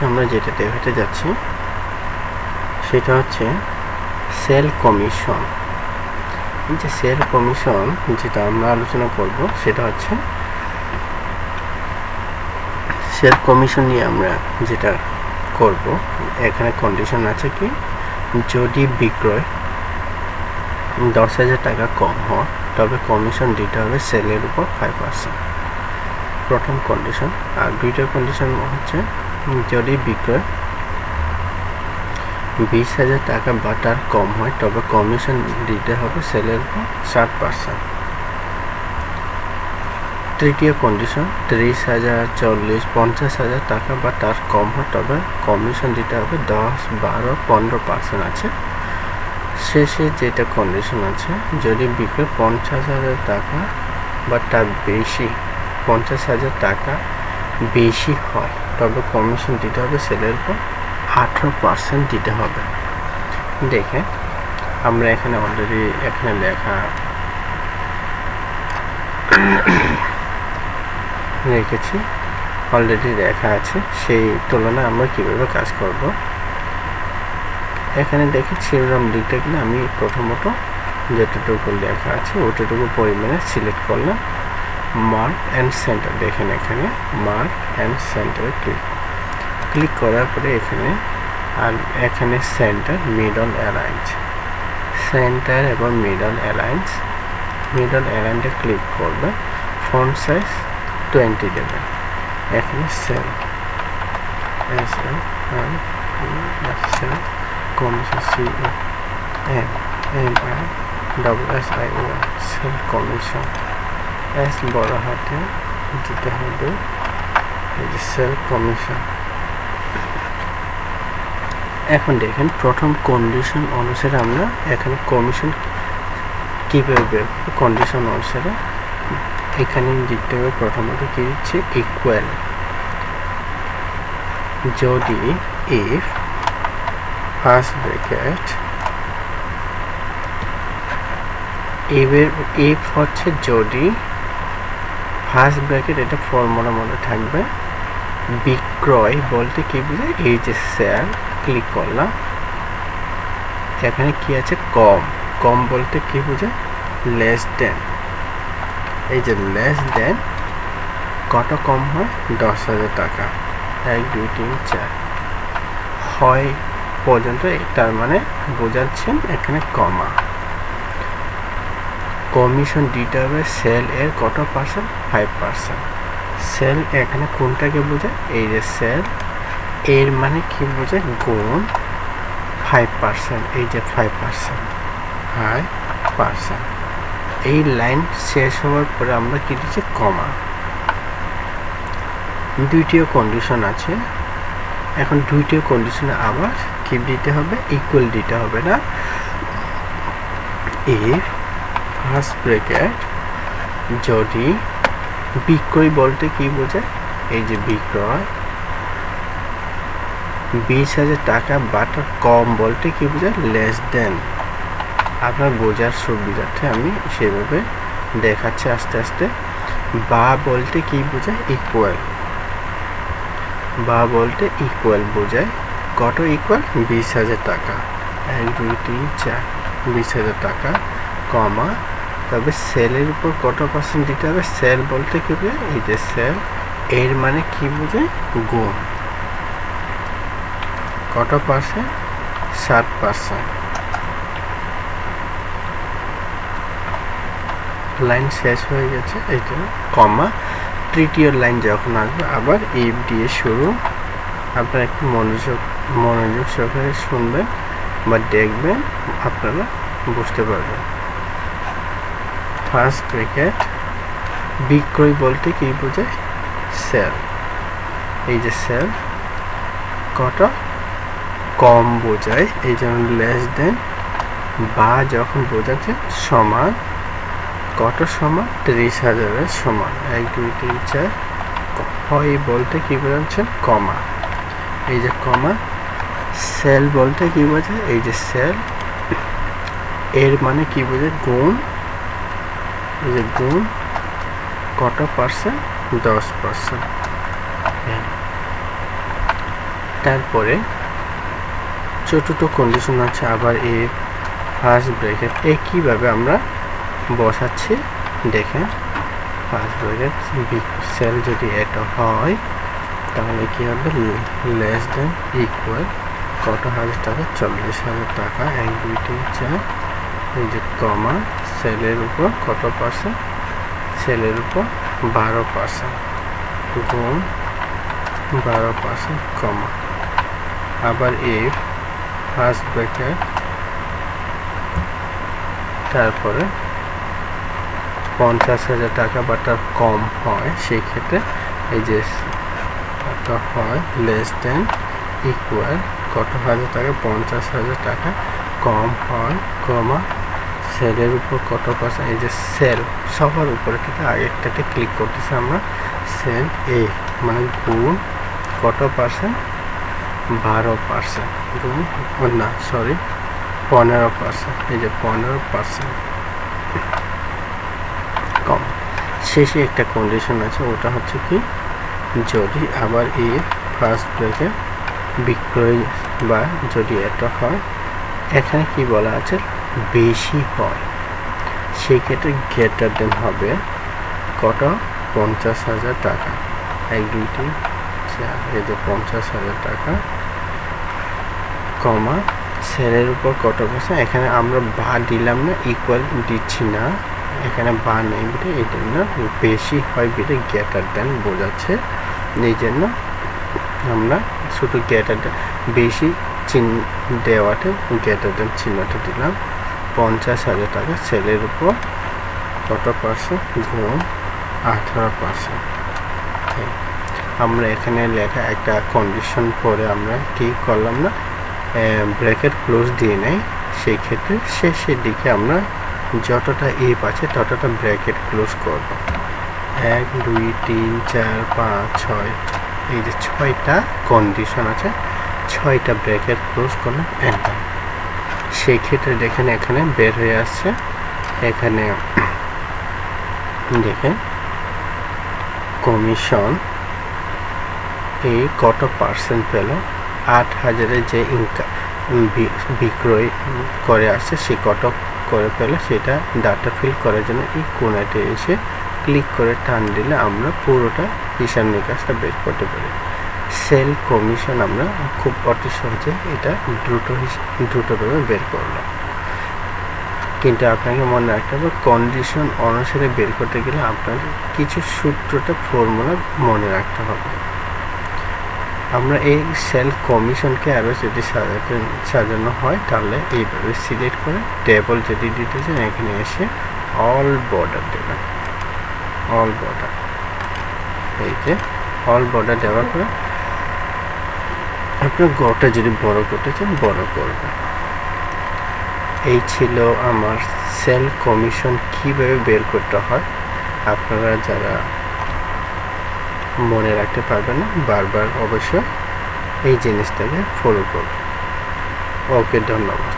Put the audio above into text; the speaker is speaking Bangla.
আমরা যেটা দেখাতে যাচ্ছি সেটা হচ্ছে সেল কমিশন। এই যে সেল কমিশন যেটা আমরা আলোচনা করব সেটা হচ্ছে সেল কমিশন নিয়ে আমরা যেটা করব, এখানে কন্ডিশন আছে কি, যদি বিক্রয় 10,000 টাকা কম হয় তবে কমিশন দিতে হবে সেলের উপর 5%, প্রথম কন্ডিশন। আর দুইটা কন্ডিশন হচ্ছে যদি বিক্রয় 20,000 টাকা বা তার কম হয় তবে কমিশন দিতে হবে সেলের উপর 60%। তৃতীয় কন্ডিশন 30,000, 40,000, 50,000 টাকা বা তার কম হয় তবে কমিশন দিতে হবে 10, 12, 15% আছে। শেষে যেটা কন্ডিশন আছে, যদি বিক্রয় 50,000 টাকা বা তার বেশি, 50,000 টাকা বেশি হয় তবে কমিশন দিতে হবে সেলের উপর 18% দিতে হবে। দেখে আমরা এখানে অলরেডি এখানে লেখা রেখেছি, অলরেডি লেখা আছে, সেই তুলনায় আমরা কিভাবে কাজ করব। এখানে দেখি শিরোনাম লিখতে গেলে আমি প্রথমত যেটুকু লেখা আছে ওটুকু পরিমাণে সিলেক্ট করলাম, মার্ক অ্যান্ড সেন্টার। দেখেন এখানে মার্ক অ্যান্ড সেন্টারে ক্লিক করার পরে এখানে সেন্টার, মিডল অ্যালাইন্স, সেন্টার এবং মিডল অ্যালাইন্সে ক্লিক করবে। ফন্ট সাইজ 20 দেবেন। এখানে sale commission sale commission S বড় হাতে দিতে হবে। এই যে সেল কমিশন। এখন দেখেন প্রথম কন্ডিশন অনুসারে আমরা এখানে কমিশন কীভাবে কন্ডিশন অনুসারে এখানে দিতে হবে। প্রথমত কি দিচ্ছে, ইকুয়াল, যদি ইফ ফার্স্ট ব্র্যাকেট, ইফ হচ্ছে যদি ফার্স্ট ব্র্যাকেট, এটা ফর্মুলার মধ্যে থাকবে। বিক্রয় বলতে কি বুঝে, এই যে সেল ক্লিক করলাম, এখানে কি আছে, কম বলতে কি বুঝে, লেস দেন। এই যে লেস দেন কত কম হয়, 10,000 টাকা, 1, 2, 3, 4 হয় পর্যন্ত, তার মানে বোঝাচ্ছেন এখানে কমা। কমিশন দিতে হবে সেল এর কত পার্সেন্ট, 5%। সেল এখানে কোনটাকে বোঝায়, এই যে সেল এর মানে কি বোঝায়, গুণ 5%, এই যে 5%। এই লাইন শেষ হওয়ার পরে আমরা কি দিচ্ছি, কমা। দুইটিও কন্ডিশন আছে। এখন দুইটিও কন্ডিশনে আবার কি দিতে হবে, ইকুয়াল দিতে হবে না। ইফ ফার্স্ট ব্র্যাকেট, যদি বিক্রয় বলতে কি বোঝায়, এই যে বিক্রয় 20,000 টাকা বা তার কম বলতে কি বোঝায়, লেস দেন। আপনার বোঝার সুবিধার্থে আমি সেভাবে দেখাচ্ছি আস্তে আস্তে। বা বলতে কি বোঝায়, ইকুয়াল, বা বলতে ইকুয়াল বোঝায়। কত ইকুয়াল, 20,000 টাকা, 1, 2, 3, 4 20,000 টাকা, কমা, তবে সেলের উপর কত পার্সেন্ট দিতে হবে। সেল বলতে কি বোঝায়, এই যে সেল এর মানে কি বোঝায়, গুণ, কত পার্সেন্ট, 60%। লাইন শেষ হয়ে গেছে, এইটা কমা। তৃতীয় লাইন যখন আসবে আবার ইফ দিয়ে শুরু। আপনারা একটু মনোযোগ সহকারে শুনবেন বা দেখবেন, আপনারা বুঝতে পারবেন। ফার্স্ট ব্র্যাকেট, বিক্রয় বলতে কি বোঝায়, সেল, এই যে সেল কত কম বোঝায়, এই জন্য লেস দেন। বা যখন বোঝাচ্ছে সমান, কত সমান, 30,000 সমান, 1, 2, 3, 4 হয় বলতে কি বোঝাচ্ছে, কমা, এই যে কমা। সেল বলতে কি বোঝায়, এই যে সেল এর মানে কি বোঝায়, গুণ, এই যে গুণ কত পার্সেন্ট, 10%। তারপরে চতুর্থ কন্ডিশন আছে আবার এফ ফার্স্ট ব্র্যাকেট একইভাবে আমরা বসাচ্ছি। দেখেন ফার্স্ট ব্র্যাকেট সেল যদি এটা হয় তাহলে কি হবে, লেস দেন ইকুয়াল কত হাজার টাকা, 40,000 টাকা, 1 2 3 4, এই যে কমা সেলের উপর কত পার্সেন্ট, সেলের উপর 12% গুণ 12% কমা আবার এফ ফার্স্ট ব্র্যাকেট তারপরে 50,000 টাকা বা তার কম হয় সেই ক্ষেত্রে এই যে কত হয় লেস দেন ইকুয়াল কত হাজার টাকা, 50,000 টাকা কম হয় কমা সেলের উপর কত পার্সেন্ট, এই যে সেল সবার উপরে থেকে আগেরটাতে ক্লিক করতেছি আমরা, সেল এ মানে গুণ কত পার্সেন্ট, 12% গুণ না সরি 15%, এই যে 15% কম। শেষে একটা কন্ডিশন আছে, ওটা হচ্ছে কি যদি আবার এ ফার্স্ট ব্র্যাকেট বিক্রয় বা যদি এটা হয়, এখানে কি বলা আছে বেশি হয় সেই ক্ষেত্রে গ্রেটার দেন হবে কত, 50,000 টাকা, 1 2 3 4, এই যে 50,000 টাকা কমা সেলের উপর কত পার্সেন্ট, এখানে আমরা বা দিলাম না, ইকুয়াল দিচ্ছি না, এখানে বা নেই বিটে এই জন্য বেশি হয় বিটে গ্রেটার দেন বোঝাচ্ছে, এই জন্য আমরা শুধু গ্রেটার দেন বেশি চিহ্ন দেওয়াতে গ্রেটার দেন চিহ্নটা দিলাম, 50,000 টাকা সেলের উপর কত পার্সেন্ট গুণ 18%। আমরা এখানে লেখা একটা কন্ডিশন পরে আমরা কি করলাম না, ব্র্যাকেট ক্লোজ দিয়ে নেই, সেই ক্ষেত্রে শেষের দিকে আমরা যতটা এফ আছে ততটা ব্র্যাকেট ক্লোজ করব, 1 2 3 4 5 6, এই যে 6টা কন্ডিশন আছে, 6টা ব্র্যাকেট ক্লোজ করলাম এন্টার। সেই ক্ষেত্রে দেখেন এখানে বের হয়ে আসছে, এখানে দেখেন কমিশন এই কত পার্সেন্ট পেল, 8,000-এর যে ইনকাম বিক্রয় করে আসছে সে কত করে পেল সেটা ডাটা ফিল করার জন্য এই কোণাতে এসে ক্লিক করে টান দিলে আমরা পুরোটা হিসাব নিকাশটা বের করতে পারি। সেল কমিশন আমরা খুব অতি সহজে এটা দ্রুতভাবে বের করলাম, কিন্তু আপনাকে মনে রাখতে হবে কন্ডিশন অনুসারে বের করতে গেলে আপনার কিছু সূত্রটা ফর্মুলা মনে রাখতে হবে। আমরা এই সেল কমিশনকে আরও যদি সাজানো হয় তাহলে এইভাবে সিলেক্ট করে টেবল যদি দিতে চান এখানে এসে অল বর্ডার দেবেন, অল বর্ডার, এই যে অল বর্ডার দেওয়ার পরে আপনার গড়টা যদি বড় করতে চান বড় করবেন। এই ছিল আমার সেল কমিশন কিভাবে বের করতে হয়। আপনারা যারা মনে রাখতে পারবেন না বারবার অবশ্যই এই জিনিসটাকে ফলো করবেন। ওকে, ধন্যবাদ।